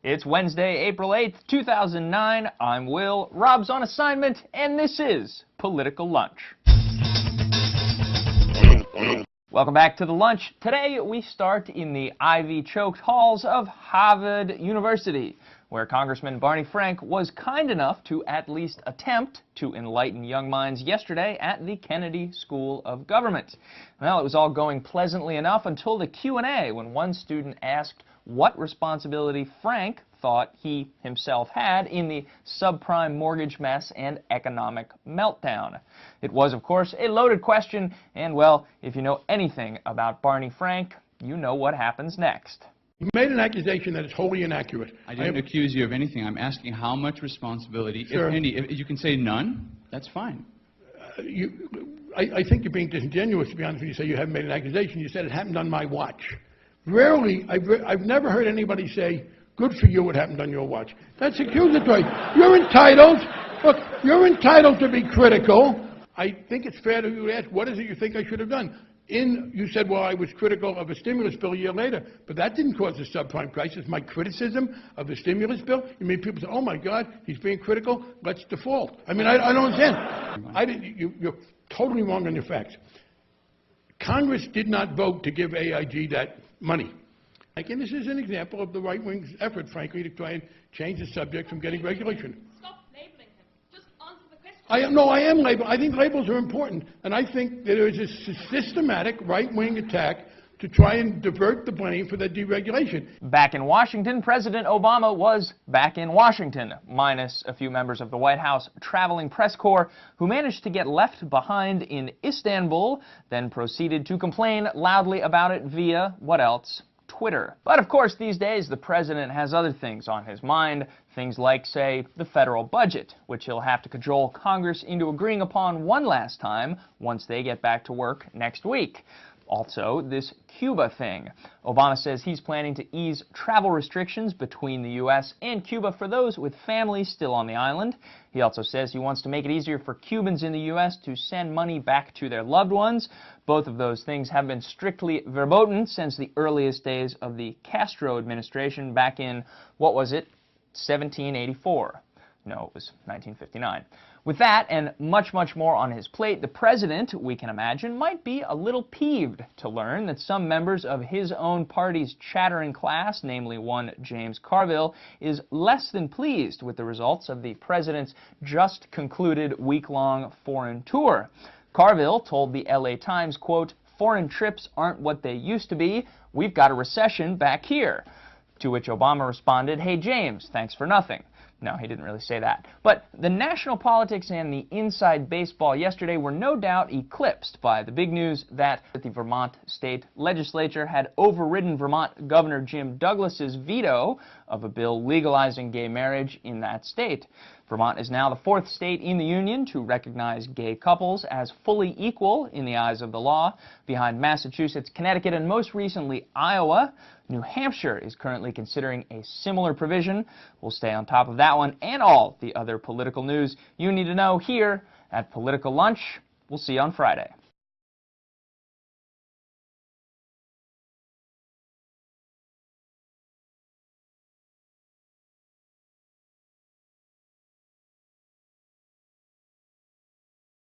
It's Wednesday, April 8th, 2009. I'm Will. Rob's on assignment, and this is Political Lunch. Welcome back to The Lunch. Today we start in the ivy-choked halls of Harvard University, where Congressman Barney Frank was kind enough to at least attempt to enlighten young minds yesterday at the Kennedy School of Government. Well, it was all going pleasantly enough until the Q&A, when one student asked what responsibility Frank thought he himself had in the subprime mortgage mess and economic meltdown. It was, of course, a loaded question, and, well, if you know anything about Barney Frank, you know what happens next. You made an accusation that is wholly inaccurate. I didn't accuse you of anything. I'm asking how much responsibility, Sir, if any. If you can say none, that's fine. I think you're being disingenuous, to be honest, when you say you haven't made an accusation. You said it happened on my watch. Rarely, I've never heard anybody say, good for you, it happened on your watch. That's accusatory. You're entitled, look, you're entitled to be critical. I think it's fair to you to ask, what is it you think I should have done? You said, well, I was critical of a stimulus bill a year later, but that didn't cause the subprime crisis. My criticism of the stimulus bill, you mean people say, oh my God, he's being critical, let's default. I mean, I don't understand. You're totally wrong on your facts. Congress did not vote to give AIG that money. And this is an example of the right wing's effort, frankly, to try and change the subject from getting regulation. Stop labeling him. Just answer the question. I am labeling. I think labels are important, and I think that there is a systematic right-wing attack to try and divert the blame for the deregulation. Back in Washington, President Obama was back in Washington, minus a few members of the White House traveling press corps who managed to get left behind in Istanbul, then proceeded to complain loudly about it via, what else? Twitter. But of course, these days, the president has other things on his mind, things like, say, the federal budget, which he'll have to cajole Congress into agreeing upon one last time once they get back to work next week. Also, this Cuba thing. Obama says he's planning to ease travel restrictions between the U.S. and Cuba for those with families still on the island. He also says he wants to make it easier for Cubans in the U.S. to send money back to their loved ones. Both of those things have been strictly verboten since the earliest days of the Castro administration back in, what was it, 1784. No, it was 1959. With that and much, much more on his plate, the president, we can imagine, might be a little peeved to learn that some members of his own party's chattering class, namely one James Carville, is less than pleased with the results of the president's just concluded week-long foreign tour. Carville told the LA Times, quote, "Foreign trips aren't what they used to be. We've got a recession back here." To which Obama responded, "Hey, James, thanks for nothing." No, he didn't really say that. But the national politics and the inside baseball yesterday were no doubt eclipsed by the big news that the Vermont state legislature had overridden Vermont Governor Jim Douglas's veto of a bill legalizing gay marriage in that state. Vermont is now the fourth state in the union to recognize gay couples as fully equal in the eyes of the law, behind Massachusetts, Connecticut, and most recently Iowa. New Hampshire is currently considering a similar provision. We'll stay on top of that one and all the other political news you need to know here at Political Lunch. We'll see you on Friday.